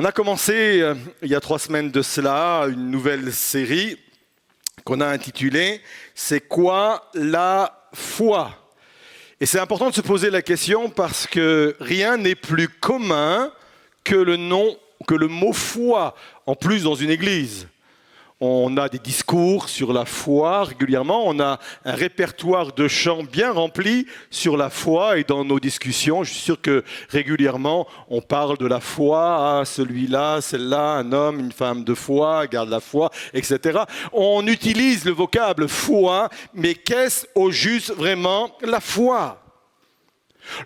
On a commencé il y a 3 semaines de cela une nouvelle série qu'on a intitulée « C'est quoi la foi ?» Et c'est important de se poser la question parce que rien n'est plus commun que le mot foi, en plus dans une église. On a des discours sur la foi régulièrement, on a un répertoire de chants bien rempli sur la foi et dans nos discussions, je suis sûr que régulièrement on parle de la foi, ah, celui-là, celle-là, un homme, une femme de foi, garde la foi, etc. On utilise le vocable foi, mais qu'est-ce au juste vraiment la foi ?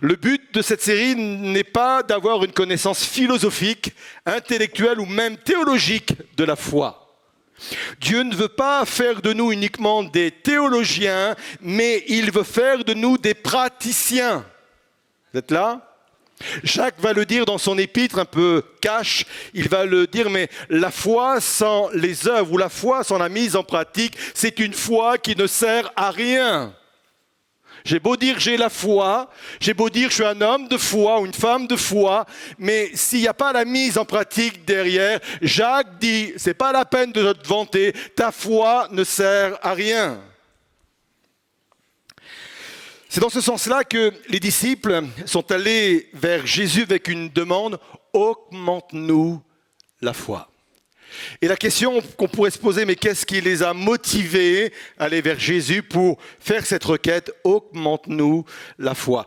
Le but de cette série n'est pas d'avoir une connaissance philosophique, intellectuelle ou même théologique de la foi. Dieu ne veut pas faire de nous uniquement des théologiens, mais il veut faire de nous des praticiens. Vous êtes là ? Jacques va le dire dans son épître un peu cash, il va le dire, mais la foi sans les œuvres ou la foi sans la mise en pratique, c'est une foi qui ne sert à rien. J'ai beau dire j'ai la foi, j'ai beau dire je suis un homme de foi ou une femme de foi, mais s'il n'y a pas la mise en pratique derrière, Jacques dit, c'est pas la peine de te vanter, ta foi ne sert à rien. C'est dans ce sens-là que les disciples sont allés vers Jésus avec une demande, augmente-nous la foi. Et la question qu'on pourrait se poser, mais qu'est-ce qui les a motivés à aller vers Jésus pour faire cette requête, augmente-nous la foi.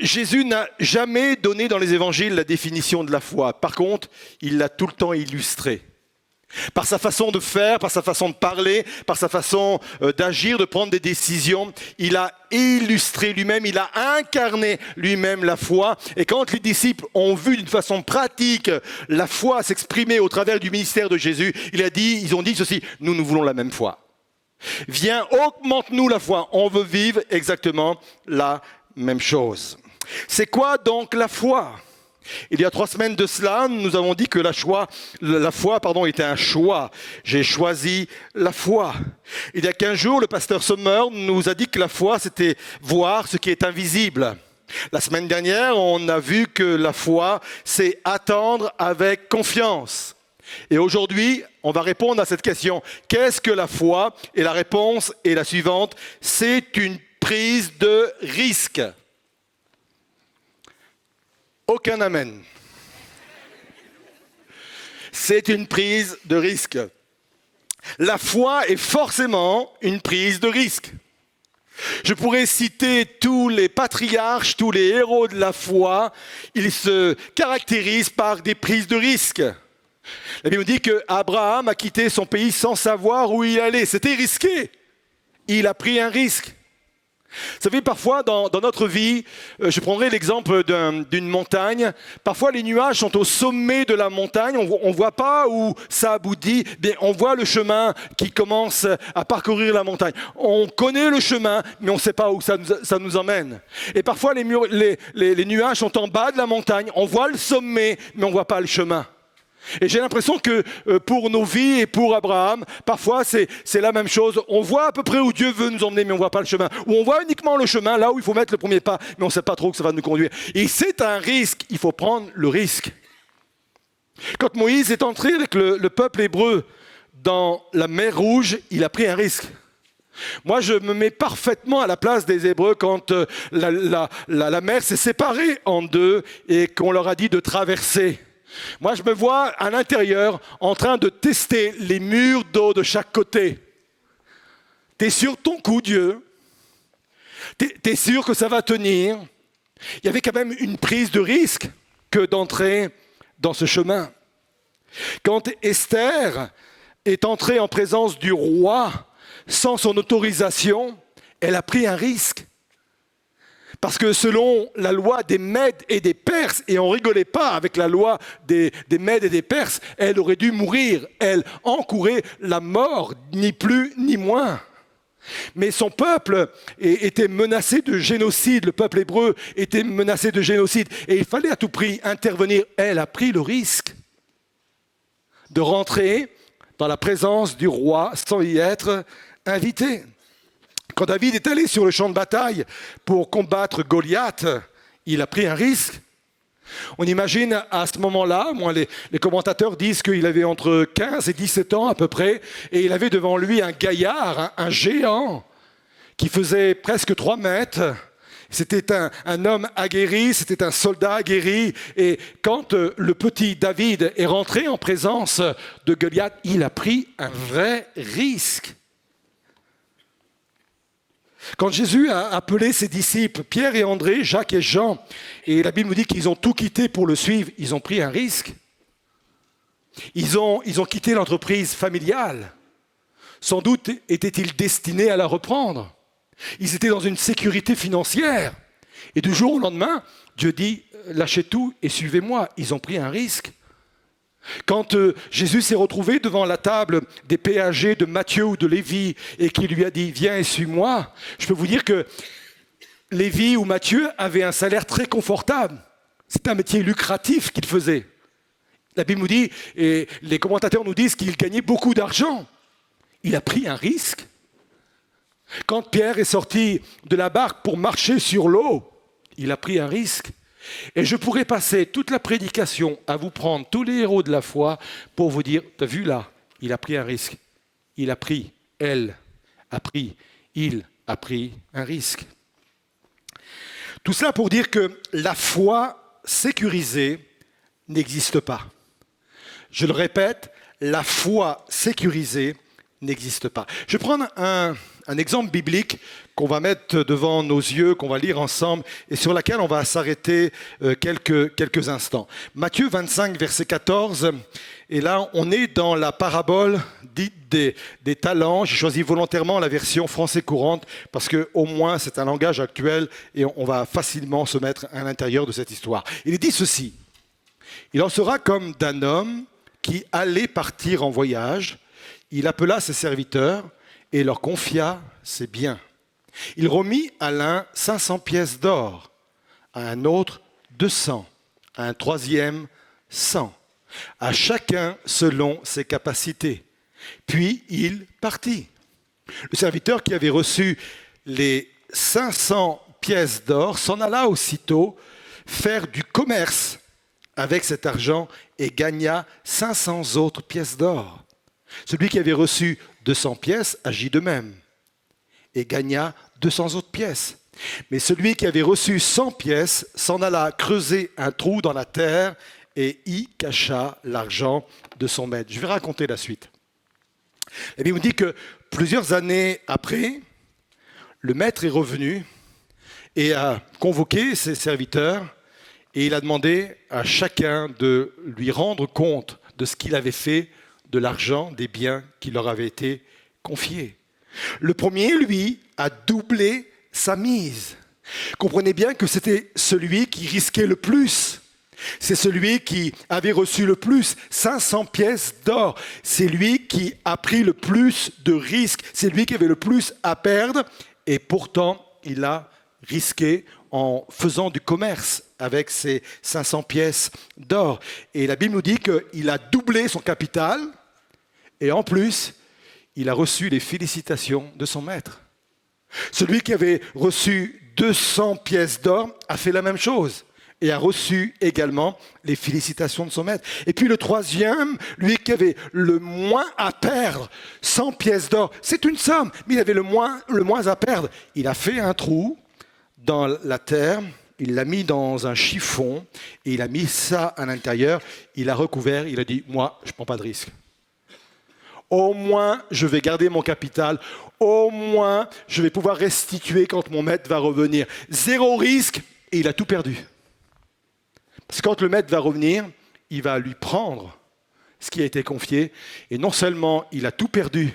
Jésus n'a jamais donné dans les évangiles la définition de la foi. Par contre, il l'a tout le temps illustrée. Par sa façon de faire, par sa façon de parler, par sa façon d'agir, de prendre des décisions, il a illustré lui-même, il a incarné lui-même la foi. Et quand les disciples ont vu d'une façon pratique la foi s'exprimer au travers du ministère de Jésus, ils ont dit ceci, nous voulons la même foi. Viens, augmente-nous la foi, on veut vivre exactement la même chose. C'est quoi donc la foi ? Il y a 3 semaines de cela, nous avons dit que la foi était un choix. J'ai choisi la foi. Il y a 15 jours, le pasteur Sommer nous a dit que la foi, c'était voir ce qui est invisible. La semaine dernière, on a vu que la foi, c'est attendre avec confiance. Et aujourd'hui, on va répondre à cette question. Qu'est-ce que la foi ? Et la réponse est la suivante. C'est une prise de risque. Aucun amen. C'est une prise de risque. La foi est forcément une prise de risque. Je pourrais citer tous les patriarches, tous les héros de la foi. Ils se caractérisent par des prises de risque. La Bible dit qu'Abraham a quitté son pays sans savoir où il allait. C'était risqué. Il a pris un risque. Vous savez, parfois dans notre vie, je prendrai l'exemple d'une montagne. Parfois, les nuages sont au sommet de la montagne. On ne voit pas où ça aboutit. Mais on voit le chemin qui commence à parcourir la montagne. On connaît le chemin, mais on ne sait pas où ça nous emmène. Et parfois, les nuages sont en bas de la montagne. On voit le sommet, mais on ne voit pas le chemin. Et j'ai l'impression que pour nos vies et pour Abraham, parfois c'est la même chose. On voit à peu près où Dieu veut nous emmener, mais on ne voit pas le chemin. Ou on voit uniquement le chemin, là où il faut mettre le premier pas, mais on ne sait pas trop où ça va nous conduire. Et c'est un risque, il faut prendre le risque. Quand Moïse est entré avec le peuple hébreu dans la mer Rouge, il a pris un risque. Moi, je me mets parfaitement à la place des Hébreux quand la mer s'est séparée en deux et qu'on leur a dit de traverser. Moi, je me vois à l'intérieur en train de tester les murs d'eau de chaque côté. T'es sûr de ton coup, Dieu ? T'es sûr que ça va tenir ? Il y avait quand même une prise de risque que d'entrer dans ce chemin. Quand Esther est entrée en présence du roi sans son autorisation, elle a pris un risque. Parce que selon la loi des Mèdes et des Perses, et on ne rigolait pas avec la loi des Mèdes et des Perses, elle aurait dû mourir. Elle encourait la mort, ni plus ni moins. Mais son peuple était menacé de génocide, le peuple hébreu était menacé de génocide. Et il fallait à tout prix intervenir. Elle a pris le risque de rentrer dans la présence du roi sans y être invitée. Quand David est allé sur le champ de bataille pour combattre Goliath, il a pris un risque. On imagine à ce moment-là, les commentateurs disent qu'il avait entre 15 et 17 ans à peu près, et il avait devant lui un gaillard, un géant, qui faisait presque 3 mètres. C'était un homme aguerri, c'était un soldat aguerri. Et quand le petit David est rentré en présence de Goliath, il a pris un vrai risque. Quand Jésus a appelé ses disciples, Pierre et André, Jacques et Jean, et la Bible nous dit qu'ils ont tout quitté pour le suivre, ils ont pris un risque. Ils ont quitté l'entreprise familiale. Sans doute étaient-ils destinés à la reprendre. Ils étaient dans une sécurité financière. Et du jour au lendemain, Dieu dit, lâchez tout et suivez-moi. Ils ont pris un risque. Quand Jésus s'est retrouvé devant la table des péagers de Matthieu ou de Lévi et qu'il lui a dit, viens et suis-moi, je peux vous dire que Lévi ou Matthieu avaient un salaire très confortable. C'était un métier lucratif qu'il faisait. La Bible nous dit, et les commentateurs nous disent qu'il gagnait beaucoup d'argent. Il a pris un risque. Quand Pierre est sorti de la barque pour marcher sur l'eau, il a pris un risque. Et je pourrais passer toute la prédication à vous prendre tous les héros de la foi pour vous dire, t'as vu là, il a pris un risque. Il a pris, elle a pris, il a pris un risque. Tout cela pour dire que la foi sécurisée n'existe pas. Je le répète, la foi sécurisée n'existe pas. Je vais prendre un exemple biblique qu'on va mettre devant nos yeux, qu'on va lire ensemble et sur laquelle on va s'arrêter quelques instants. Matthieu 25, verset 14, et là on est dans la parabole dite des talents. J'ai choisi volontairement la version français courante parce qu'au moins c'est un langage actuel et on va facilement se mettre à l'intérieur de cette histoire. Il est dit ceci, il en sera comme d'un homme qui allait partir en voyage. Il appela ses serviteurs et leur confia ses biens. Il remit à l'un 500 pièces d'or, à un autre 200, à un troisième 100, à chacun selon ses capacités. Puis il partit. Le serviteur qui avait reçu les 500 pièces d'or s'en alla aussitôt faire du commerce avec cet argent et gagna 500 autres pièces d'or. Celui qui avait reçu 200 pièces agit de même et gagna 200 autres pièces. Mais celui qui avait reçu 100 pièces s'en alla creuser un trou dans la terre et y cacha l'argent de son maître. Je vais raconter la suite. La Bible dit que plusieurs années après, le maître est revenu et a convoqué ses serviteurs et il a demandé à chacun de lui rendre compte de ce qu'il avait fait de l'argent, des biens qui leur avaient été confiés. Le premier, lui, a doublé sa mise. Comprenez bien que c'était celui qui risquait le plus. C'est celui qui avait reçu le plus, 500 pièces d'or. C'est lui qui a pris le plus de risques. C'est lui qui avait le plus à perdre. Et pourtant, il a risqué en faisant du commerce avec ces 500 pièces d'or. Et la Bible nous dit qu'il a doublé son capital. Et en plus, il a reçu les félicitations de son maître. Celui qui avait reçu 200 pièces d'or a fait la même chose et a reçu également les félicitations de son maître. Et puis le troisième, lui qui avait le moins à perdre, 100 pièces d'or, c'est une somme, mais il avait le moins à perdre. Il a fait un trou dans la terre, il l'a mis dans un chiffon et il a mis ça à l'intérieur, il a recouvert, il a dit, moi, je ne prends pas de risque. Au moins, je vais garder mon capital. Au moins, je vais pouvoir restituer quand mon maître va revenir. Zéro risque et il a tout perdu. Parce que quand le maître va revenir, il va lui prendre ce qui a été confié. Et non seulement il a tout perdu,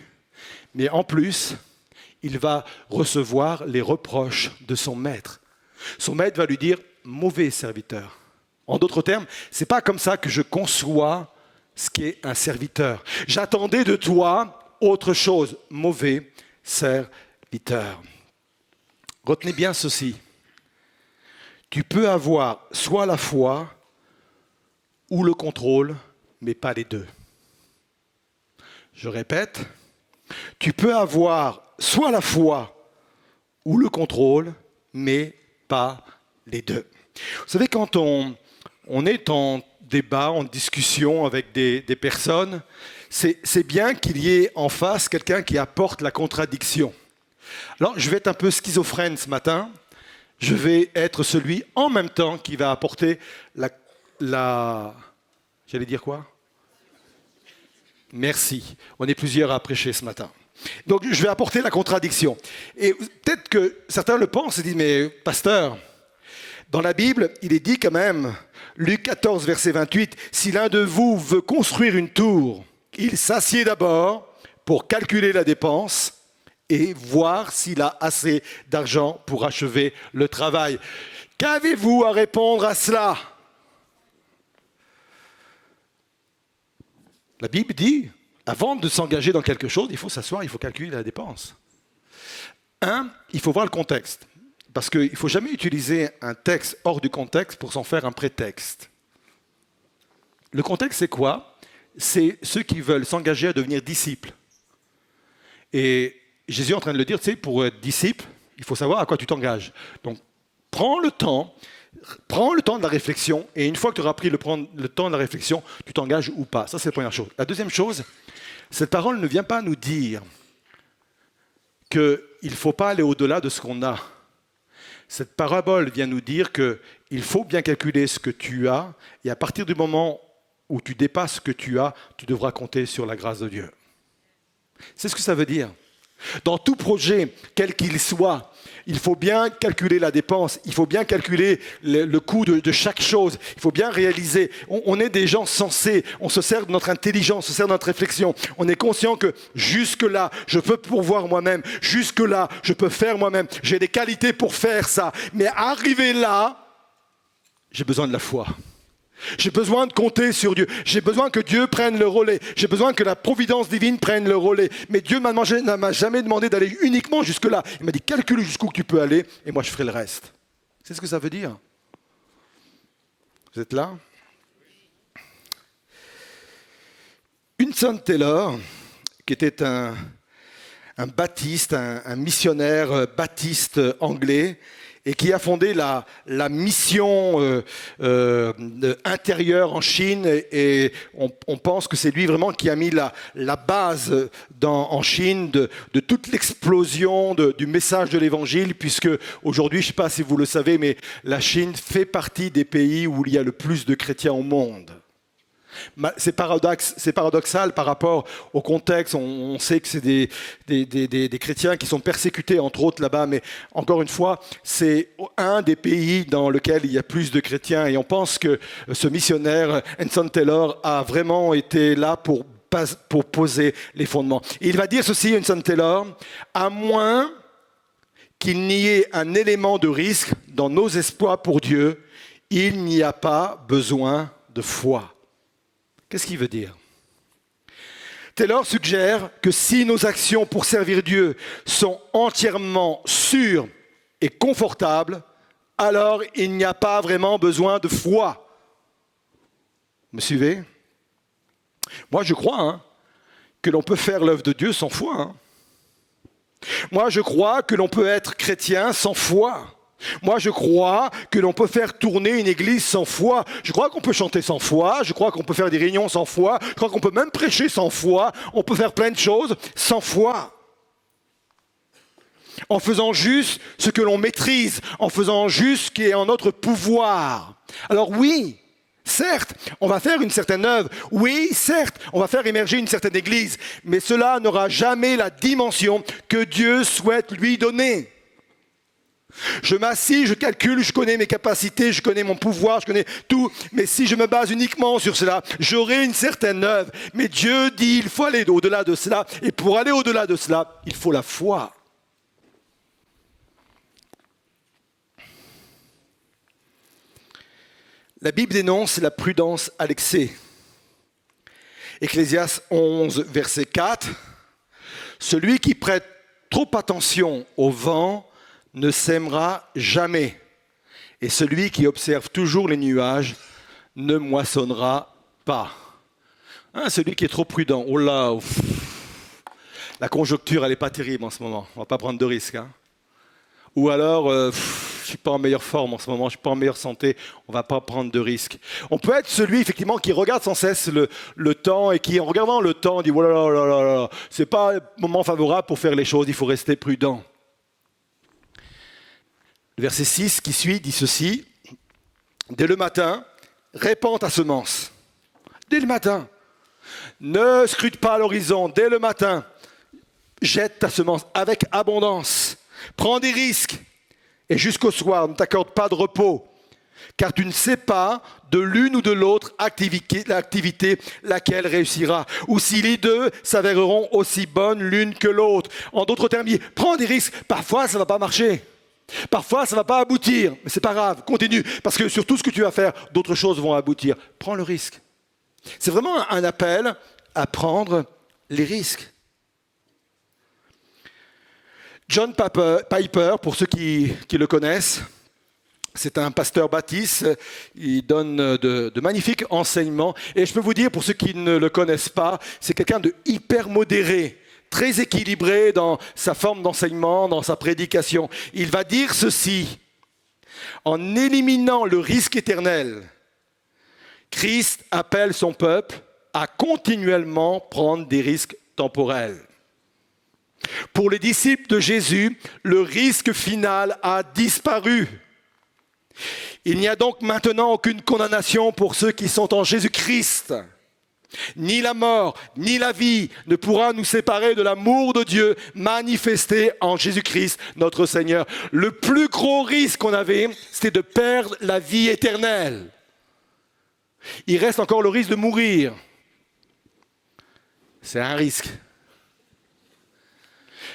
mais en plus, il va recevoir les reproches de son maître. Son maître va lui dire « mauvais serviteur ». En d'autres termes, ce n'est pas comme ça que je conçois ce qu'est un serviteur. J'attendais de toi autre chose, mauvais serviteur. Retenez bien ceci. Tu peux avoir soit la foi ou le contrôle, mais pas les deux. Je répète, tu peux avoir soit la foi ou le contrôle, mais pas les deux. Vous savez, quand on on est en débat, en discussion avec des personnes, c'est bien qu'il y ait en face quelqu'un qui apporte la contradiction. Alors, je vais être un peu schizophrène ce matin. Je vais être celui en même temps qui va apporter J'allais dire quoi? Merci. On est plusieurs à prêcher ce matin. Donc, je vais apporter la contradiction. Et peut-être que certains le pensent et disent, mais pasteur, dans la Bible, il est dit quand même, Luc 14, verset 28, si l'un de vous veut construire une tour, il s'assied d'abord pour calculer la dépense et voir s'il a assez d'argent pour achever le travail. Qu'avez-vous à répondre à cela? La Bible dit, avant de s'engager dans quelque chose, il faut s'asseoir, il faut calculer la dépense. Il faut voir le contexte. Parce qu'il ne faut jamais utiliser un texte hors du contexte pour s'en faire un prétexte. Le contexte, c'est quoi? C'est ceux qui veulent s'engager à devenir disciples. Et Jésus est en train de le dire, tu sais, pour être disciple, il faut savoir à quoi tu t'engages. Donc, prends le temps de la réflexion, et une fois que tu auras pris le temps de la réflexion, tu t'engages ou pas. Ça, c'est la première chose. La deuxième chose, cette parole ne vient pas nous dire qu'il ne faut pas aller au-delà de ce qu'on a. Cette parabole vient nous dire qu'il faut bien calculer ce que tu as, et à partir du moment où tu dépasses ce que tu as, tu devras compter sur la grâce de Dieu. C'est ce que ça veut dire. Dans tout projet, quel qu'il soit, il faut bien calculer la dépense, il faut bien calculer le coût de chaque chose, il faut bien réaliser. On est des gens sensés, on se sert de notre intelligence, on se sert de notre réflexion. On est conscient que jusque-là, je peux pourvoir moi-même, jusque-là, je peux faire moi-même. J'ai des qualités pour faire ça. Mais arrivé là, j'ai besoin de la foi. J'ai besoin de compter sur Dieu. J'ai besoin que Dieu prenne le relais. J'ai besoin que la providence divine prenne le relais. Mais Dieu ne m'a jamais demandé d'aller uniquement jusque-là. Il m'a dit, calcule jusqu'où tu peux aller et moi je ferai le reste. C'est ce que ça veut dire. Vous êtes là? Hudson Taylor, qui était un baptiste, un missionnaire baptiste anglais, et qui a fondé la mission intérieure en Chine. Et on pense que c'est lui vraiment qui a mis la base en Chine de toute l'explosion du message de l'Évangile, puisque aujourd'hui, je ne sais pas si vous le savez, mais la Chine fait partie des pays où il y a le plus de chrétiens au monde. C'est paradoxal par rapport au contexte. On sait que c'est des chrétiens qui sont persécutés, entre autres là-bas, mais encore une fois, c'est un des pays dans lequel il y a plus de chrétiens. Et on pense que ce missionnaire, Hudson Taylor, a vraiment été là pour poser les fondements. Et il va dire ceci, Hudson Taylor, à moins qu'il n'y ait un élément de risque dans nos espoirs pour Dieu, il n'y a pas besoin de foi. Qu'est-ce qu'il veut dire? Taylor suggère que si nos actions pour servir Dieu sont entièrement sûres et confortables, alors il n'y a pas vraiment besoin de foi. Me suivez? Moi, je crois que l'on peut faire l'œuvre de Dieu sans foi. Moi, je crois que l'on peut être chrétien sans foi. Moi, je crois que l'on peut faire tourner une église sans foi. Je crois qu'on peut chanter sans foi. Je crois qu'on peut faire des réunions sans foi. Je crois qu'on peut même prêcher sans foi. On peut faire plein de choses sans foi. En faisant juste ce que l'on maîtrise. En faisant juste ce qui est en notre pouvoir. Alors oui, certes, on va faire une certaine œuvre. Oui, certes, on va faire émerger une certaine église. Mais cela n'aura jamais la dimension que Dieu souhaite lui donner. Je m'assis, je calcule, je connais mes capacités, je connais mon pouvoir, je connais tout. Mais si je me base uniquement sur cela, j'aurai une certaine œuvre. Mais Dieu dit il faut aller au-delà de cela. Et pour aller au-delà de cela, il faut la foi. La Bible dénonce la prudence à l'excès. Ecclésiaste 11, verset 4. Celui qui prête trop attention au vent ne sèmera jamais. Et celui qui observe toujours les nuages ne moissonnera pas. Celui qui est trop prudent. Oh là, la conjoncture, elle n'est pas terrible en ce moment. On ne va pas prendre de risques. Ou alors, je suis pas en meilleure forme en ce moment, je suis pas en meilleure santé, on va pas prendre de risques. On peut être celui effectivement qui regarde sans cesse le temps et qui en regardant le temps dit voilà, oh là là là là, c'est pas le moment favorable pour faire les choses, il faut rester prudent. Le verset 6 qui suit dit ceci: dès le matin, répands ta semence. Dès le matin. Ne scrute pas l'horizon. Dès le matin, jette ta semence avec abondance. Prends des risques. Et jusqu'au soir, ne t'accorde pas de repos. Car tu ne sais pas de l'une ou de l'autre l'activité laquelle réussira. Ou si les deux s'avéreront aussi bonnes l'une que l'autre. En d'autres termes, prends des risques. Parfois, ça ne va pas marcher. Parfois, ça ne va pas aboutir. Mais ce n'est pas grave, continue. Parce que sur tout ce que tu vas faire, d'autres choses vont aboutir. Prends le risque. C'est vraiment un appel à prendre les risques. John Piper, pour ceux qui le connaissent, c'est un pasteur baptiste. Il donne de magnifiques enseignements. Et je peux vous dire, pour ceux qui ne le connaissent pas, c'est quelqu'un de hyper modéré, très équilibré dans sa forme d'enseignement, dans sa prédication. Il va dire ceci: en éliminant le risque éternel, Christ appelle son peuple à continuellement prendre des risques temporels. Pour les disciples de Jésus, le risque final a disparu. Il n'y a donc maintenant aucune condamnation pour ceux qui sont en Jésus-Christ. Ni la mort, ni la vie ne pourra nous séparer de l'amour de Dieu manifesté en Jésus-Christ, notre Seigneur. Le plus gros risque qu'on avait, c'était de perdre la vie éternelle. Il reste encore le risque de mourir. C'est un risque.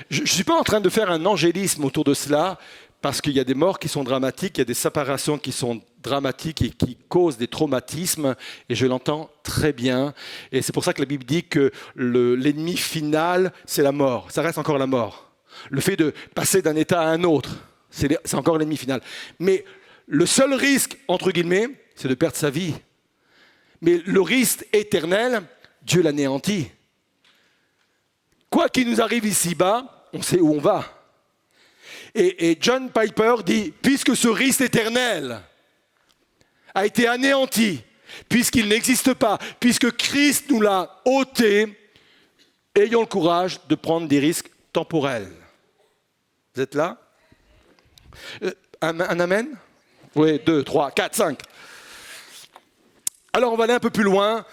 Je ne suis pas en train de faire un angélisme autour de cela, parce qu'il y a des morts qui sont dramatiques, il y a des séparations qui sont dramatiques et qui causent des traumatismes, et je l'entends très bien. Et c'est pour ça que la Bible dit que l'ennemi final, c'est la mort. Ça reste encore la mort. Le fait de passer d'un état à un autre, c'est encore l'ennemi final. Mais le seul risque, entre guillemets, c'est de perdre sa vie. Mais le risque éternel, Dieu l'anéantit. Quoi qu'il nous arrive ici-bas, on sait où on va. Et John Piper dit, puisque ce risque éternel a été anéanti, puisqu'il n'existe pas, puisque Christ nous l'a ôté, ayons le courage de prendre des risques temporels. Vous êtes là? Un amen? Oui, 2, 3, 4, 5. Alors on va aller un peu plus loin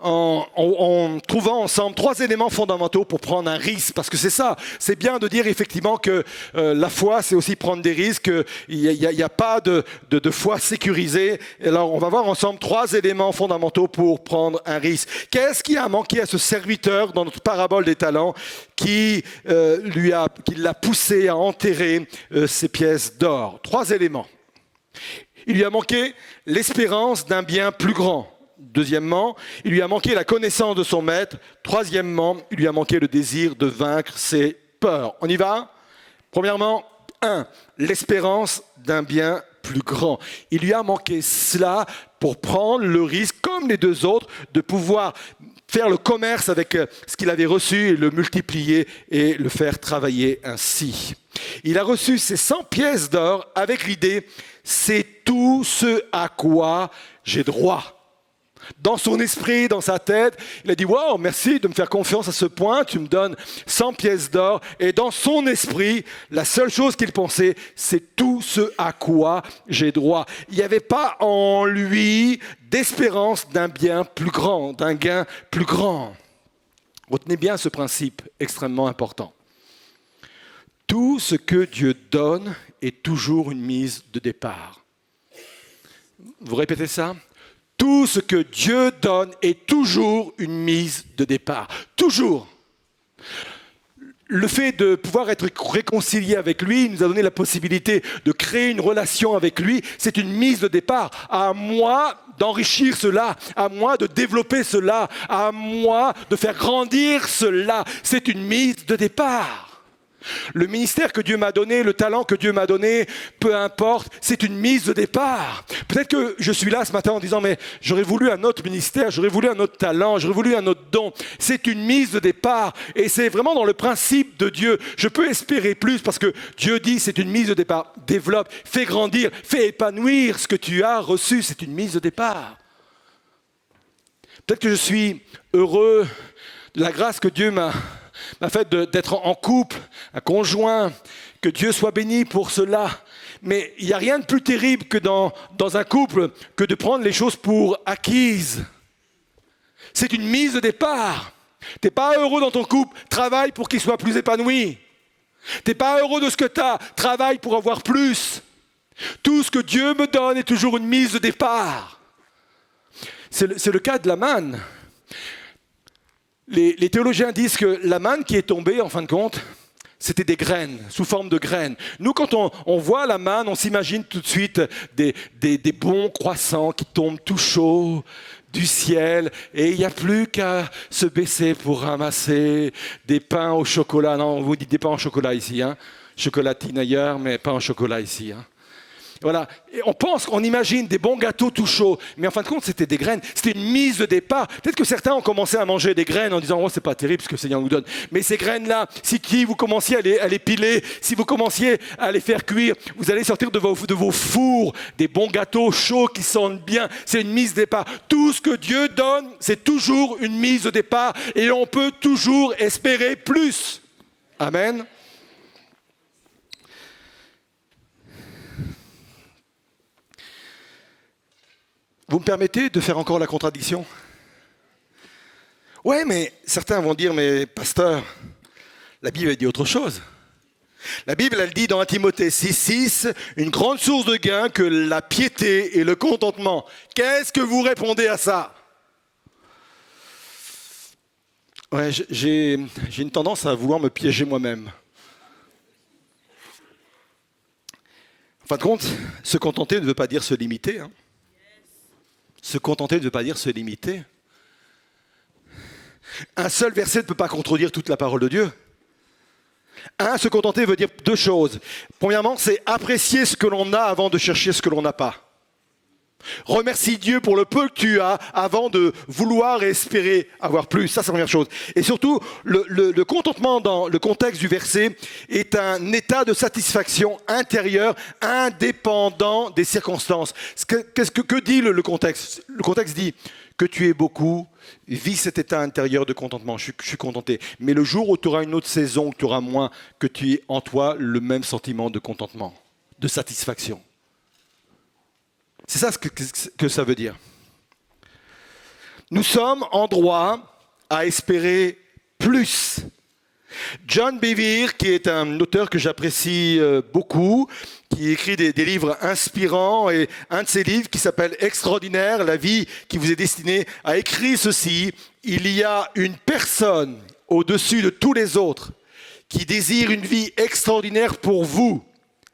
en trouvant ensemble 3 éléments fondamentaux pour prendre un risque. Parce que c'est ça, c'est bien de dire effectivement que la foi, c'est aussi prendre des risques. Il n'y a pas de foi sécurisée. Alors on va voir ensemble 3 éléments fondamentaux pour prendre un risque. Qu'est-ce qui a manqué à ce serviteur dans notre parabole des talents qui l'a poussé à enterrer ses pièces d'or? 3 éléments. Il lui a manqué l'espérance d'un bien plus grand. Deuxièmement, il lui a manqué la connaissance de son maître. Troisièmement, il lui a manqué le désir de vaincre ses peurs. On y va? Premièrement, 1. L'espérance d'un bien plus grand. Il lui a manqué cela pour prendre le risque, comme les 2 autres, de pouvoir faire le commerce avec ce qu'il avait reçu, et le multiplier et le faire travailler ainsi. Il a reçu ses 100 pièces d'or avec l'idée, c'est tout ce à quoi j'ai droit. Dans son esprit, dans sa tête, il a dit « Wow, merci de me faire confiance à ce point, tu me donnes 100 pièces d'or. » Et dans son esprit, la seule chose qu'il pensait, c'est tout ce à quoi j'ai droit. Il n'y avait pas en lui d'espérance d'un bien plus grand, d'un gain plus grand. Retenez bien ce principe extrêmement important. Tout ce que Dieu donne est toujours une mise de départ. Vous répétez ça? Tout ce que Dieu donne est toujours une mise de départ. Toujours. Le fait de pouvoir être réconcilié avec lui, il nous a donné la possibilité de créer une relation avec lui. C'est une mise de départ. À moi d'enrichir cela, à moi de développer cela, à moi de faire grandir cela. C'est une mise de départ. Le ministère que Dieu m'a donné, le talent que Dieu m'a donné, peu importe, c'est une mise de départ. Peut-être que je suis là ce matin en disant, mais j'aurais voulu un autre ministère, j'aurais voulu un autre talent, j'aurais voulu un autre don. C'est une mise de départ et c'est vraiment dans le principe de Dieu. Je peux espérer plus parce que Dieu dit, c'est une mise de départ. Développe, fais grandir, fais épanouir ce que tu as reçu, c'est une mise de départ. Peut-être que je suis heureux de la grâce que Dieu m'a fait d'être en couple, un conjoint, que Dieu soit béni pour cela. Mais il n'y a rien de plus terrible que dans un couple que de prendre les choses pour acquises. C'est une mise de départ. Tu n'es pas heureux dans ton couple, travaille pour qu'il soit plus épanoui. Tu n'es pas heureux de ce que tu as, travaille pour avoir plus. Tout ce que Dieu me donne est toujours une mise de départ. C'est le cas de la manne. Les théologiens disent que la manne qui est tombée, en fin de compte, c'était des graines, sous forme de graines. Nous, quand on voit la manne, on s'imagine tout de suite des bons croissants qui tombent tout chauds du ciel, et il n'y a plus qu'à se baisser pour ramasser des pains au chocolat. Non, on vous dit des pains au chocolat ici, hein. Chocolatine ailleurs, mais pas en chocolat ici, hein. Voilà. Et on imagine des bons gâteaux tout chauds, mais en fin de compte, c'était des graines. C'était une mise de départ. Peut-être que certains ont commencé à manger des graines en disant « Oh, c'est pas terrible ce que le Seigneur nous donne. » Mais ces graines-là, si vous commenciez à les piler, si vous commenciez à les faire cuire, vous allez sortir de vos fours des bons gâteaux chauds qui sentent bien. C'est une mise de départ. Tout ce que Dieu donne, c'est toujours une mise de départ. Et on peut toujours espérer plus. Amen. Vous me permettez de faire encore la contradiction ? Ouais, mais certains vont dire, mais pasteur, la Bible elle dit autre chose. La Bible, elle dit dans 1 Timothée 6,6, une grande source de gain que la piété et le contentement. Qu'est-ce que vous répondez à ça ? Ouais, j'ai une tendance à vouloir me piéger moi-même. En fin de compte, se contenter ne veut pas dire se limiter, hein. Se contenter ne veut pas dire se limiter. Un seul verset ne peut pas contredire toute la parole de Dieu. Se contenter veut dire deux choses. Premièrement, c'est apprécier ce que l'on a avant de chercher ce que l'on n'a pas. Remercie Dieu pour le peu que tu as avant de vouloir et espérer avoir plus. Ça, c'est la première chose. Et surtout, le contentement dans le contexte du verset est un état de satisfaction intérieure indépendant des circonstances. Que dit le contexte ? Le contexte dit que tu es beaucoup, vis cet état intérieur de contentement. Je suis contenté. Mais le jour où tu auras une autre saison, où tu auras moins, que tu aies en toi le même sentiment de contentement, de satisfaction. C'est ça ce que ça veut dire. Nous sommes en droit à espérer plus. John Bevere, qui est un auteur que j'apprécie beaucoup, qui écrit des livres inspirants, et un de ses livres qui s'appelle « Extraordinaire, la vie qui vous est destinée » a écrit ceci: « Il y a une personne au-dessus de tous les autres qui désire une vie extraordinaire pour vous.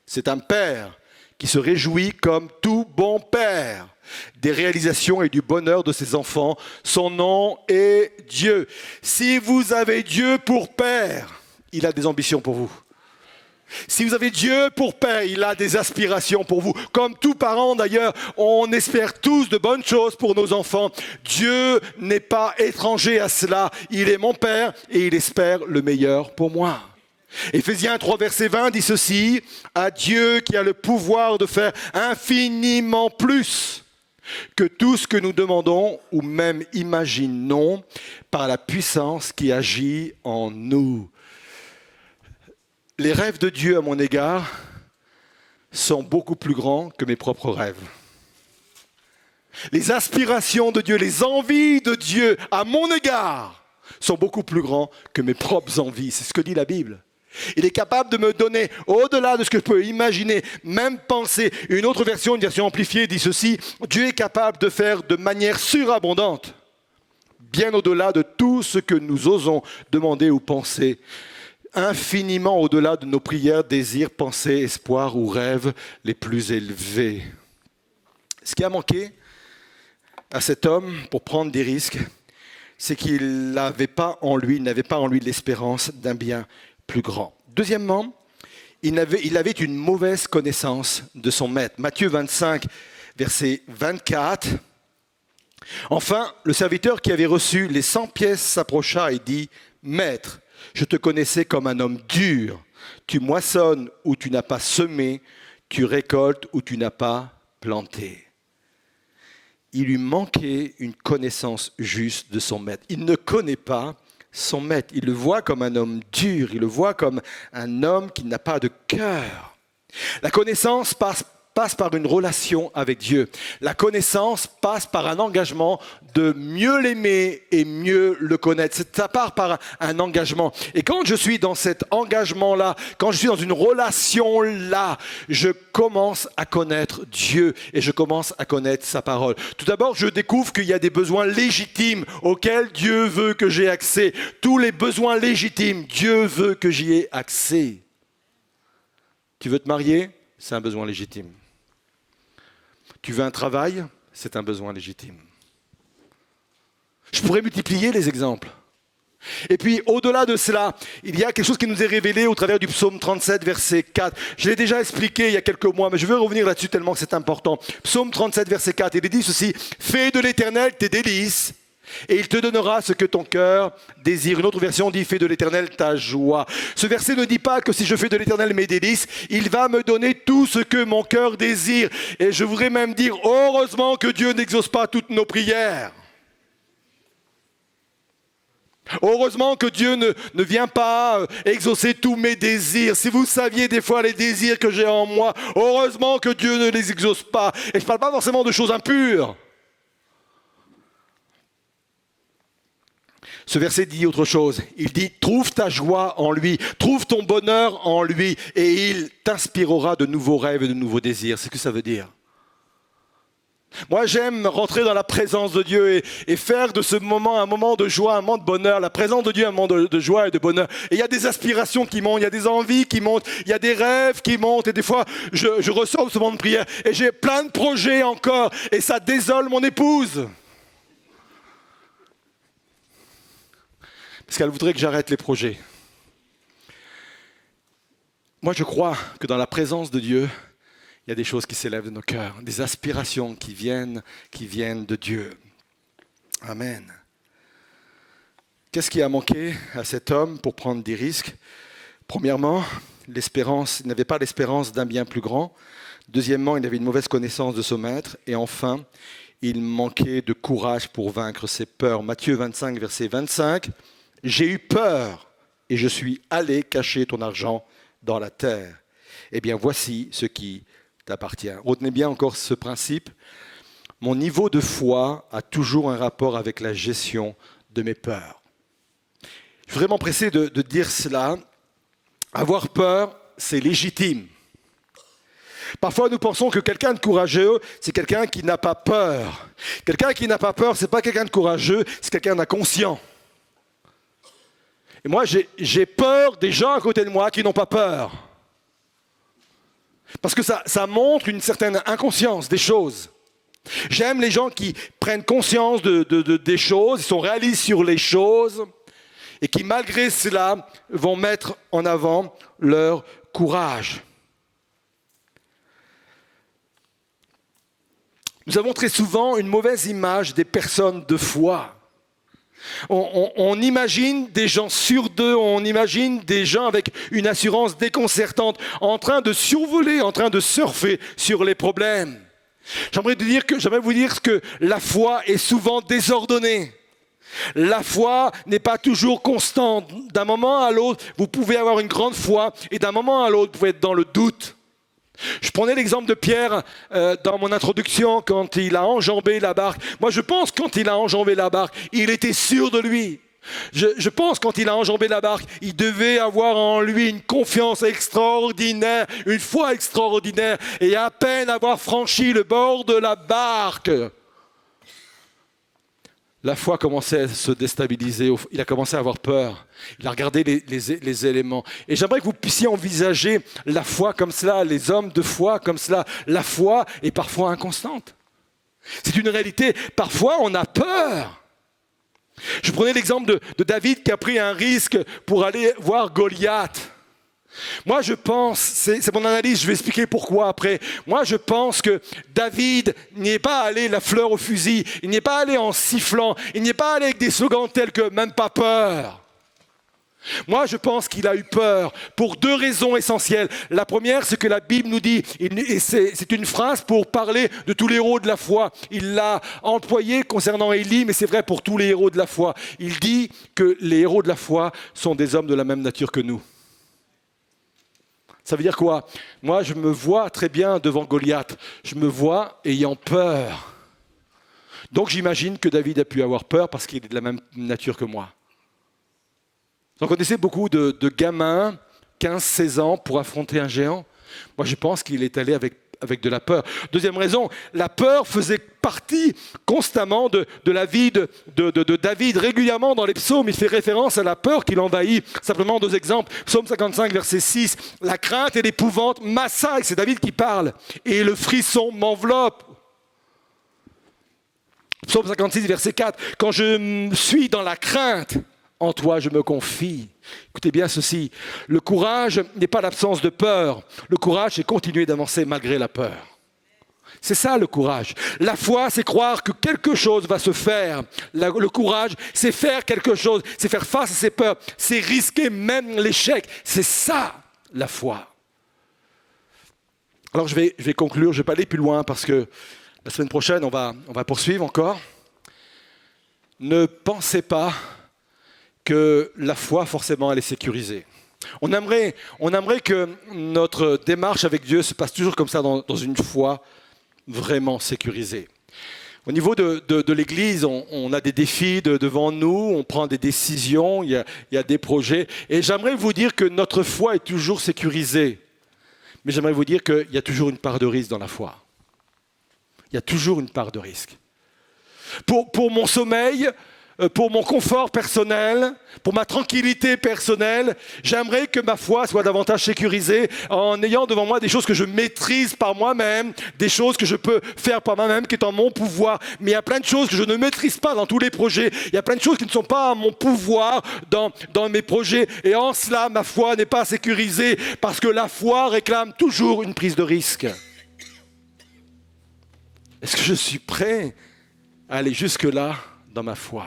C'est un père qui se réjouit comme tout bon père des réalisations et du bonheur de ses enfants. Son nom est Dieu. » Si vous avez Dieu pour père, il a des ambitions pour vous. Si vous avez Dieu pour père, il a des aspirations pour vous. Comme tous parents d'ailleurs, on espère tous de bonnes choses pour nos enfants. Dieu n'est pas étranger à cela. Il est mon père et il espère le meilleur pour moi. Éphésiens 3, verset 20 dit ceci: « À Dieu qui a le pouvoir de faire infiniment plus que tout ce que nous demandons ou même imaginons par la puissance qui agit en nous. » Les rêves de Dieu à mon égard sont beaucoup plus grands que mes propres rêves. Les aspirations de Dieu, les envies de Dieu à mon égard sont beaucoup plus grands que mes propres envies. C'est ce que dit la Bible. Il est capable de me donner, au-delà de ce que je peux imaginer, même penser. Une autre version, une version amplifiée, dit ceci: Dieu est capable de faire de manière surabondante, bien au-delà de tout ce que nous osons demander ou penser, infiniment au-delà de nos prières, désirs, pensées, espoirs ou rêves les plus élevés. Ce qui a manqué à cet homme pour prendre des risques, c'est qu'il n'avait pas en lui l'espérance d'un bien plus grand. Deuxièmement, il avait une mauvaise connaissance de son maître. Matthieu 25, verset 24. Enfin, le serviteur qui avait reçu les 100 pièces s'approcha et dit, « Maître, je te connaissais comme un homme dur. Tu moissonnes où tu n'as pas semé, tu récoltes où tu n'as pas planté. » Il lui manquait une connaissance juste de son maître. Il ne connaît pas son maître. Il le voit comme un homme dur. Il le voit comme un homme qui n'a pas de cœur. La connaissance passe par une relation avec Dieu. La connaissance passe par un engagement de mieux l'aimer et mieux le connaître. Ça part par un engagement. Et quand je suis dans cet engagement-là, quand je suis dans une relation-là, je commence à connaître Dieu et je commence à connaître sa parole. Tout d'abord, je découvre qu'il y a des besoins légitimes auxquels Dieu veut que j'aie accès. Tous les besoins légitimes, Dieu veut que j'y ai accès. Tu veux te marier? C'est un besoin légitime. Tu veux un travail? C'est un besoin légitime. Je pourrais multiplier les exemples. Et puis, au-delà de cela, il y a quelque chose qui nous est révélé au travers du psaume 37, verset 4. Je l'ai déjà expliqué il y a quelques mois, mais je veux revenir là-dessus tellement que c'est important. Psaume 37, verset 4, il est dit ceci, « Fais de l'Éternel tes délices, et il te donnera ce que ton cœur désire. » Une autre version dit « Fais de l'Éternel ta joie. » Ce verset ne dit pas que si je fais de l'Éternel mes délices, il va me donner tout ce que mon cœur désire. Et je voudrais même dire, heureusement que Dieu n'exauce pas toutes nos prières. Heureusement que Dieu ne vient pas exaucer tous mes désirs. Si vous saviez des fois les désirs que j'ai en moi, heureusement que Dieu ne les exauce pas. Et je ne parle pas forcément de choses impures. Ce verset dit autre chose. Il dit, trouve ta joie en lui, trouve ton bonheur en lui, et il t'inspirera de nouveaux rêves et de nouveaux désirs. C'est ce que ça veut dire. Moi, j'aime rentrer dans la présence de Dieu et faire de ce moment un moment de joie, un moment de bonheur. La présence de Dieu, un moment de joie et de bonheur. Et il y a des aspirations qui montent, il y a des envies qui montent, il y a des rêves qui montent. Et des fois, je ressors de ce moment de prière et j'ai plein de projets encore. Et ça désole mon épouse. Parce qu'elle voudrait que j'arrête les projets. Moi, je crois que dans la présence de Dieu, il y a des choses qui s'élèvent de nos cœurs, des aspirations qui viennent de Dieu. Amen. Qu'est-ce qui a manqué à cet homme pour prendre des risques? Premièrement, l'espérance. Il n'avait pas l'espérance d'un bien plus grand. Deuxièmement, il avait une mauvaise connaissance de son maître. Et enfin, il manquait de courage pour vaincre ses peurs. Matthieu 25, verset 25. « J'ai eu peur et je suis allé cacher ton argent dans la terre. Eh bien, voici ce qui t'appartient. » Retenez bien encore ce principe. Mon niveau de foi a toujours un rapport avec la gestion de mes peurs. Je suis vraiment pressé de dire cela. Avoir peur, c'est légitime. Parfois, nous pensons que quelqu'un de courageux, c'est quelqu'un qui n'a pas peur. Quelqu'un qui n'a pas peur, ce n'est pas quelqu'un de courageux, c'est quelqu'un d'inconscient. Et moi, j'ai peur des gens à côté de moi qui n'ont pas peur. Parce que ça montre une certaine inconscience des choses. J'aime les gens qui prennent conscience des choses, ils sont réalistes sur les choses, et qui, malgré cela, vont mettre en avant leur courage. Nous avons très souvent une mauvaise image des personnes de foi. On imagine des gens sûrs d'eux, on imagine des gens avec une assurance déconcertante, en train de survoler, en train de surfer sur les problèmes. J'aimerais vous dire que la foi est souvent désordonnée. La foi n'est pas toujours constante. D'un moment à l'autre, vous pouvez avoir une grande foi, et d'un moment à l'autre, vous pouvez être dans le doute. Je prenais l'exemple de Pierre dans mon introduction quand il a enjambé la barque. Moi, je pense quand il a enjambé la barque, il était sûr de lui. Je pense quand il a enjambé la barque, il devait avoir en lui une confiance extraordinaire, une foi extraordinaire, et à peine avoir franchi le bord de la barque, la foi commençait à se déstabiliser, il a commencé à avoir peur, il a regardé les éléments. Et j'aimerais que vous puissiez envisager la foi comme cela, les hommes de foi comme cela. La foi est parfois inconstante. C'est une réalité, parfois on a peur. Je prenais l'exemple de David qui a pris un risque pour aller voir Goliath. Moi, je pense, c'est mon analyse, je vais expliquer pourquoi après. Moi, je pense que David n'y est pas allé la fleur au fusil, il n'y est pas allé en sifflant, il n'y est pas allé avec des slogans tels que même pas peur. Moi, je pense qu'il a eu peur pour deux raisons essentielles. La première, c'est que la Bible nous dit, et c'est une phrase pour parler de tous les héros de la foi. Il l'a employé concernant Élie, mais c'est vrai pour tous les héros de la foi. Il dit que les héros de la foi sont des hommes de la même nature que nous. Ça veut dire quoi? Moi, je me vois très bien devant Goliath. Je me vois ayant peur. Donc, j'imagine que David a pu avoir peur parce qu'il est de la même nature que moi. Vous en connaissez beaucoup de gamins, 15-16 ans, pour affronter un géant. Moi, je pense qu'il est allé avec de la peur. Deuxième raison, la peur faisait partie constamment de la vie de David. Régulièrement dans les psaumes, il fait référence à la peur qui l'envahit. Simplement deux exemples. Psaume 55, verset 6. La crainte et l'épouvante m'assaillent. C'est David qui parle. Et le frisson m'enveloppe. Psaume 56, verset 4. Quand je suis dans la crainte, en toi, je me confie. Écoutez bien ceci. Le courage n'est pas l'absence de peur. Le courage, c'est continuer d'avancer malgré la peur. C'est ça le courage. La foi, c'est croire que quelque chose va se faire. Le courage, c'est faire quelque chose. C'est faire face à ses peurs. C'est risquer même l'échec. C'est ça, la foi. Alors, je vais conclure. Je ne vais pas aller plus loin parce que la semaine prochaine, on va poursuivre encore. Ne pensez pas que la foi, forcément, elle est sécurisée. On aimerait que notre démarche avec Dieu se passe toujours comme ça, dans une foi vraiment sécurisée. Au niveau de l'Église, on a des défis devant nous, on prend des décisions, il y a des projets. Et j'aimerais vous dire que notre foi est toujours sécurisée. Mais j'aimerais vous dire qu'il y a toujours une part de risque dans la foi. Il y a toujours une part de risque. Pour mon sommeil, pour mon confort personnel, pour ma tranquillité personnelle, j'aimerais que ma foi soit davantage sécurisée en ayant devant moi des choses que je maîtrise par moi-même, des choses que je peux faire par moi-même, qui est en mon pouvoir. Mais il y a plein de choses que je ne maîtrise pas dans tous les projets. Il y a plein de choses qui ne sont pas à mon pouvoir dans mes projets. Et en cela, ma foi n'est pas sécurisée parce que la foi réclame toujours une prise de risque. Est-ce que je suis prêt à aller jusque-là dans ma foi?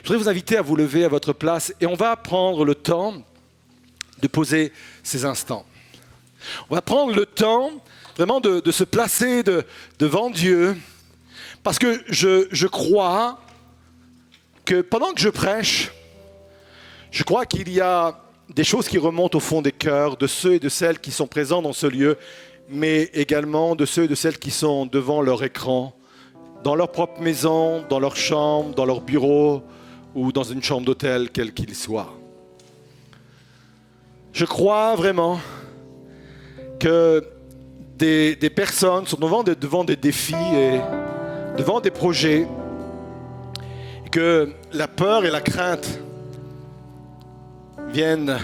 Je voudrais vous inviter à vous lever à votre place et on va prendre le temps de poser ces instants. On va prendre le temps vraiment de se placer devant Dieu parce que je crois que pendant que je prêche, je crois qu'il y a des choses qui remontent au fond des cœurs de ceux et de celles qui sont présents dans ce lieu, mais également de ceux et de celles qui sont devant leur écran, dans leur propre maison, dans leur chambre, dans leur bureau ou dans une chambre d'hôtel, quel qu'il soit. Je crois vraiment que des personnes sont devant des défis et devant des projets, et que la peur et la crainte viennent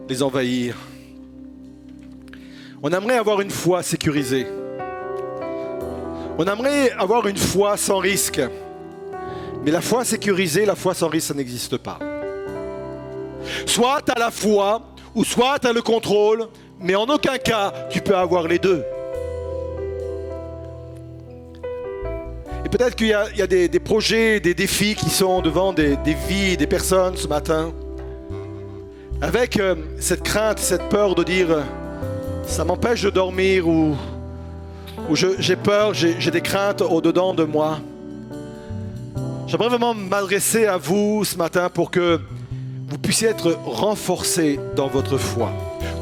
les envahir. On aimerait avoir une foi sécurisée. On aimerait avoir une foi sans risque. Mais la foi sécurisée, la foi sans risque, ça n'existe pas. Soit tu as la foi, ou soit tu as le contrôle, mais en aucun cas, tu peux avoir les deux. Et peut-être qu'il y a des projets, des défis qui sont devant des vies, des personnes ce matin, avec cette crainte, cette peur de dire « ça m'empêche de dormir » ou j'ai peur, j'ai des craintes au-dedans de moi. J'aimerais vraiment m'adresser à vous ce matin pour que vous puissiez être renforcés dans votre foi,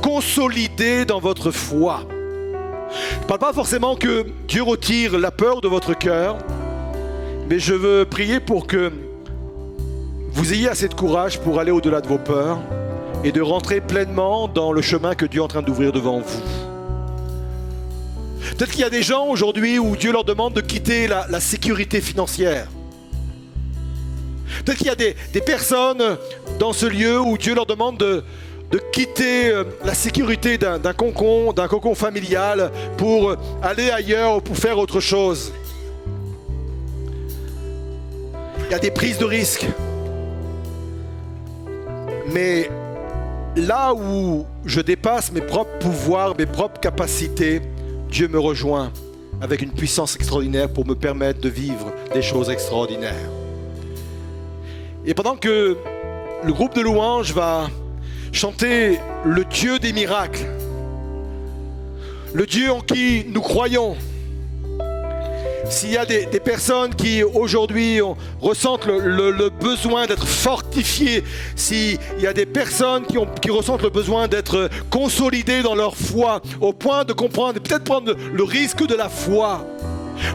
consolidés dans votre foi. Je ne parle pas forcément que Dieu retire la peur de votre cœur, mais je veux prier pour que vous ayez assez de courage pour aller au-delà de vos peurs et de rentrer pleinement dans le chemin que Dieu est en train d'ouvrir devant vous. Peut-être qu'il y a des gens aujourd'hui où Dieu leur demande de quitter la sécurité financière. Peut-être qu'il y a des personnes dans ce lieu où Dieu leur demande de quitter la sécurité d'un cocon familial pour aller ailleurs ou pour faire autre chose. Il y a des prises de risques. Mais là où je dépasse mes propres pouvoirs, mes propres capacités, Dieu me rejoint avec une puissance extraordinaire pour me permettre de vivre des choses extraordinaires. Et pendant que le groupe de louanges va chanter le Dieu des miracles, le Dieu en qui nous croyons, s'il y a des personnes qui aujourd'hui ressentent le besoin d'être fortifiées, s'il y a des personnes qui ressentent le besoin d'être consolidées dans leur foi, au point de comprendre, peut-être prendre le risque de la foi,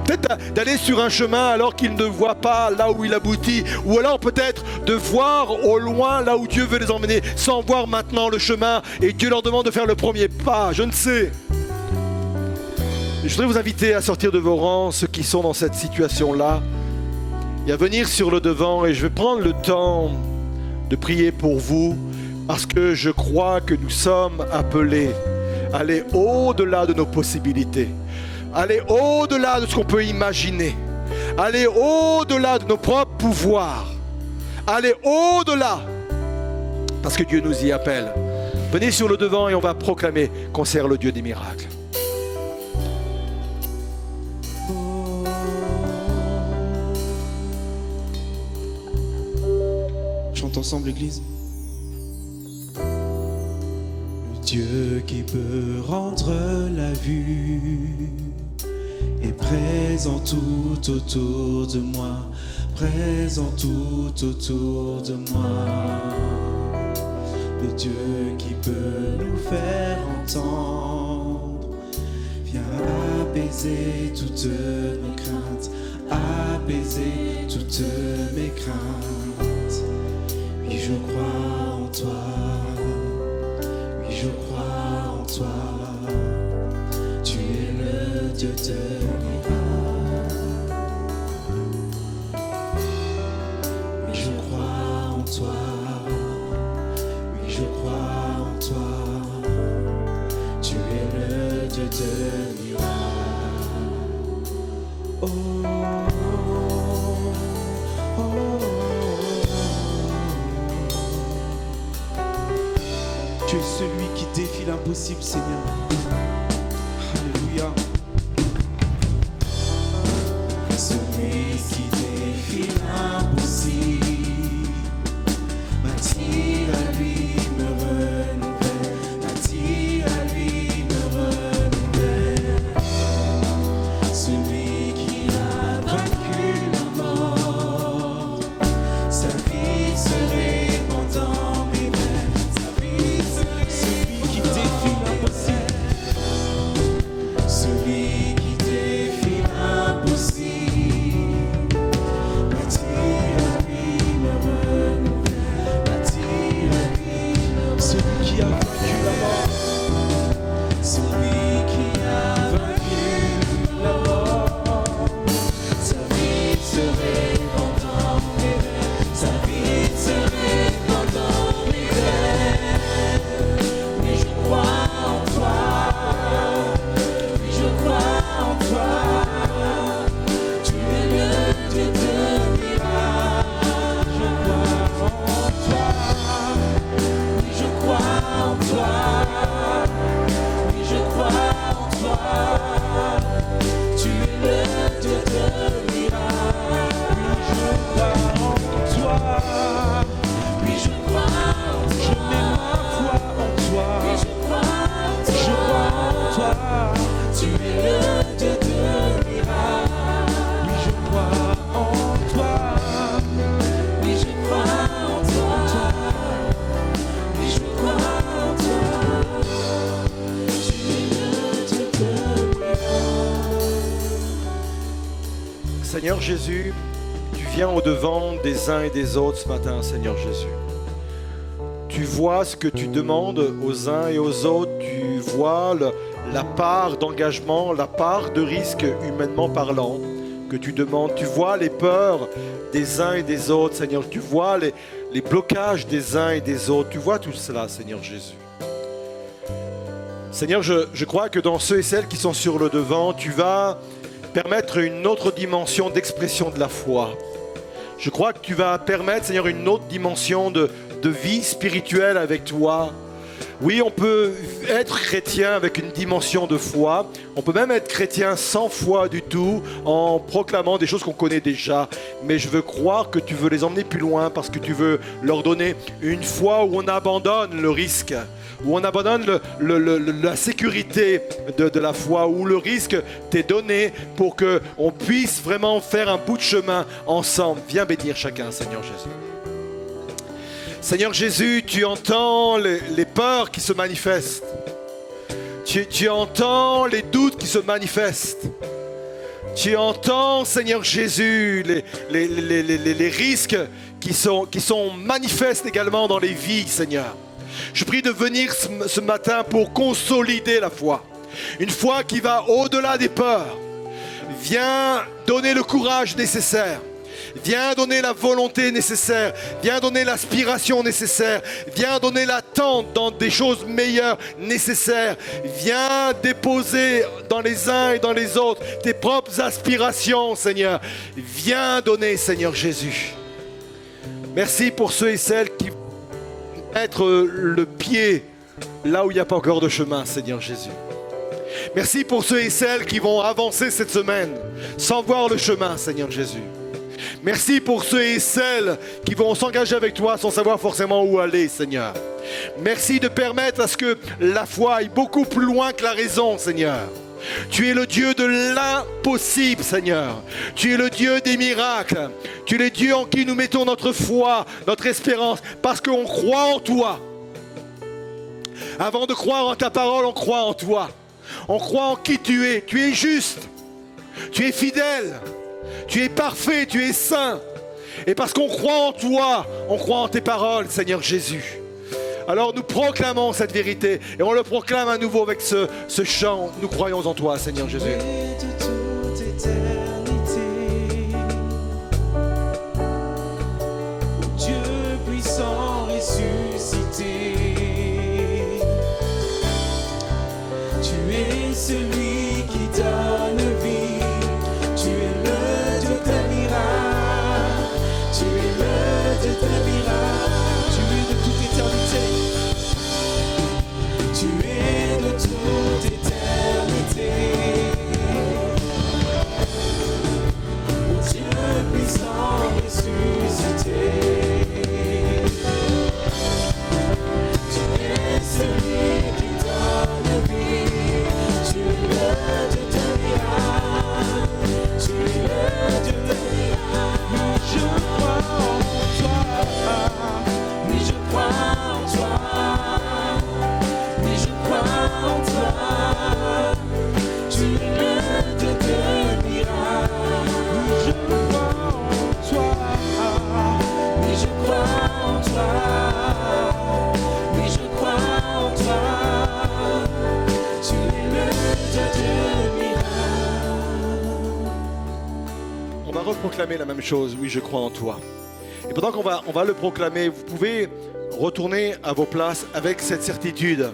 peut-être d'aller sur un chemin alors qu'ils ne voient pas là où il aboutit, ou alors peut-être de voir au loin là où Dieu veut les emmener, sans voir maintenant le chemin, et Dieu leur demande de faire le premier pas, je ne sais. Je voudrais vous inviter à sortir de vos rangs, ceux qui sont dans cette situation-là, et à venir sur le devant. Et je vais prendre le temps de prier pour vous, parce que je crois que nous sommes appelés à aller au-delà de nos possibilités, aller au-delà de ce qu'on peut imaginer, aller au-delà de nos propres pouvoirs, aller au-delà, parce que Dieu nous y appelle. Venez sur le devant et on va proclamer qu'on sert le Dieu des miracles. Ensemble l'église. Le Dieu qui peut rendre la vue est présent tout autour de moi, présent tout autour de moi. Le Dieu qui peut nous faire entendre vient apaiser toutes nos craintes, apaiser toutes mes craintes. Oui, je crois en toi, oui, je crois en toi, tu es le Dieu de miracles. Oui, je crois en toi, oui, je crois en toi, tu es le Dieu de miracles. Oh. Tu es celui qui défie l'impossible, Seigneur. Alléluia. Celui qui défie l'impossible m'attire à lui, me renouvelle, m'attire à lui, me renouvelle. Celui qui a vaincu la mort, sa vie se répand dans mes veines. Celui qui défie l'impossible, celui qui défie l'impossible, m'attire à lui, me renouvelle, m'attire à lui, celui qui a vaincu la mort, celui qui a vaincu la mort, sa vie se répand dans mes veines, sa vie se répand dans mes veines. Oui, je crois en toi, oui, je crois en toi, tu es le Dieu de miracles. Je crois en toi, oui, je crois en toi, oui, je crois en toi, tu es le Dieu de miracles. Oui, je crois en toi, je mets ma foi en toi. Oui, je crois en toi, tu es le Dieu de miracles. Oui, je crois en toi, oui, je crois en toi, oui, je crois en toi, tu es le Dieu de miracles. Seigneur Jésus, tu viens au-devant des uns et des autres ce matin, Seigneur Jésus. Tu vois ce que tu demandes aux uns et aux autres, tu vois la part d'engagement, la part de risque humainement parlant que tu demandes. Tu vois les peurs des uns et des autres, Seigneur. Tu vois les blocages des uns et des autres. Tu vois tout cela, Seigneur Jésus. Seigneur, je crois que dans ceux et celles qui sont sur le devant, tu vas permettre une autre dimension d'expression de la foi. Je crois que tu vas permettre, Seigneur, une autre dimension de vie spirituelle avec toi, Oui, on peut être chrétien avec une dimension de foi. On peut même être chrétien sans foi du tout, en proclamant des choses qu'on connaît déjà. Mais je veux croire que tu veux les emmener plus loin parce que tu veux leur donner une foi où on abandonne le risque, où on abandonne la sécurité de la foi, où le risque t'est donné pour qu'on puisse vraiment faire un bout de chemin ensemble. Viens bénir chacun, Seigneur Jésus. Seigneur Jésus, tu entends les peurs qui se manifestent. Tu entends les doutes qui se manifestent. Tu entends, Seigneur Jésus, les risques qui sont manifestes également dans les vies, Seigneur. Je prie de venir ce matin pour consolider la foi. Une foi qui va au-delà des peurs. Viens donner le courage nécessaire. Viens donner la volonté nécessaire. Viens donner l'aspiration nécessaire. Viens donner l'attente dans des choses meilleures nécessaires. Viens déposer dans les uns et dans les autres tes propres aspirations, Seigneur. Viens donner, Seigneur Jésus. Merci pour ceux et celles qui mettent le pied là où il n'y a pas encore de chemin, Seigneur Jésus. Merci pour ceux et celles qui vont avancer cette semaine sans voir le chemin, Seigneur Jésus. Merci pour ceux et celles qui vont s'engager avec toi sans savoir forcément où aller, Seigneur. Merci de permettre à ce que la foi aille beaucoup plus loin que la raison, Seigneur. Tu es le Dieu de l'impossible, Seigneur. Tu es le Dieu des miracles. Tu es le Dieu en qui nous mettons notre foi, notre espérance, parce qu'on croit en toi. Avant de croire en ta parole, on croit en toi. On croit en qui tu es. Tu es juste. Tu es fidèle. Tu es parfait. Tu es saint. Et parce qu'on croit en toi, on croit en tes paroles, Seigneur Jésus. Alors nous proclamons cette vérité et on le proclame à nouveau avec ce chant. Nous croyons en toi, Seigneur Jésus. Et de toute éternité, Dieu puissant ressuscité, tu es celui qui donne vie, tu es le Dieu des miracles, tu es le Dieu des miracles, tu es de toute éternité, tu es de toute éternité. Dieu puissant ressuscité, tu es celui qui donne vie, tu es le Dieu des miracles, tu es le Dieu des miracles. Je crois en toi, oui je crois en toi, oui je crois en toi, tu es le Dieu des miracles. Oui je crois en toi, oui je crois en toi, oui je crois en toi, tu es le Dieu des miracles. On va reproclamer la même chose. Oui, je crois en toi. Et pendant qu'on va le proclamer, vous pouvez retourner à vos places avec cette certitude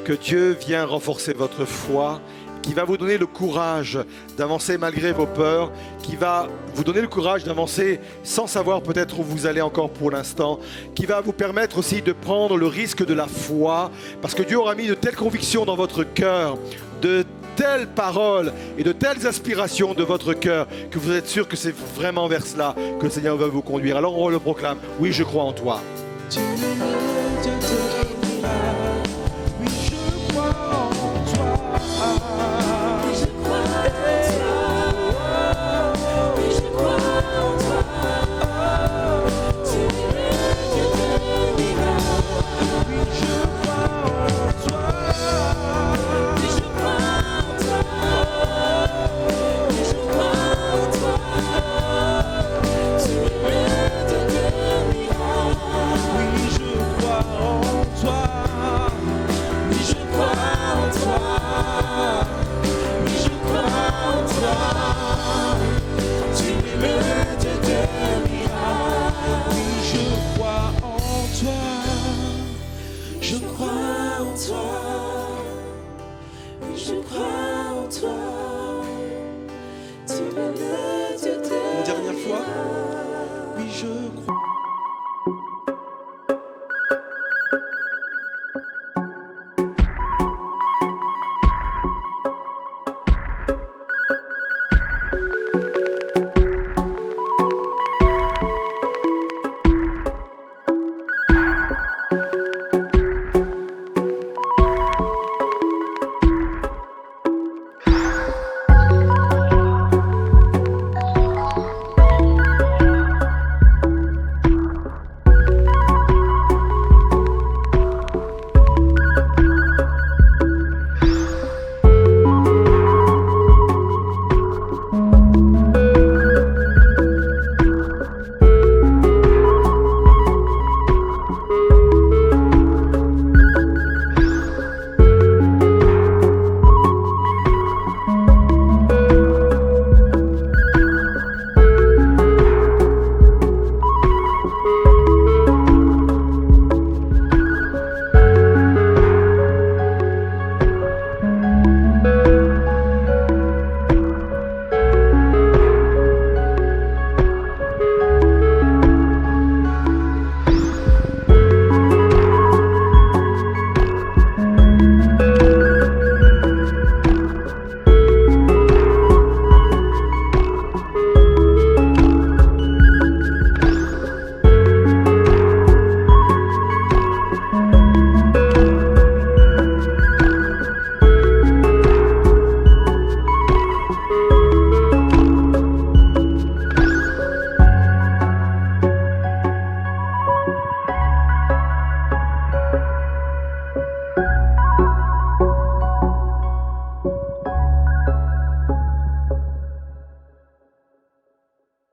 que Dieu vient renforcer votre foi, qui va vous donner le courage d'avancer malgré vos peurs, qui va vous donner le courage d'avancer sans savoir peut-être où vous allez encore pour l'instant, qui va vous permettre aussi de prendre le risque de la foi, parce que Dieu aura mis de telles convictions dans votre cœur, de telles paroles et de telles aspirations de votre cœur, que vous êtes sûr que c'est vraiment vers cela que le Seigneur va vous conduire. Alors on le proclame, oui je crois en toi. Tu es le Dieu des miracles, oui je crois en toi, oui je crois en toi, oui je crois en toi, tu es le Dieu des miracles, oui je crois en toi, oui je crois en toi, oui je crois en toi, tu es le Dieu des miracles. Oui, je crois en toi. Oui, je crois en toi. Oui, je crois en toi. Tu es le Dieu des miracles. Oui, je crois en toi. Je crois en toi. Oui, je crois en toi. Tu es le Dieu des miracles. Une dernière fois. Oui, je crois.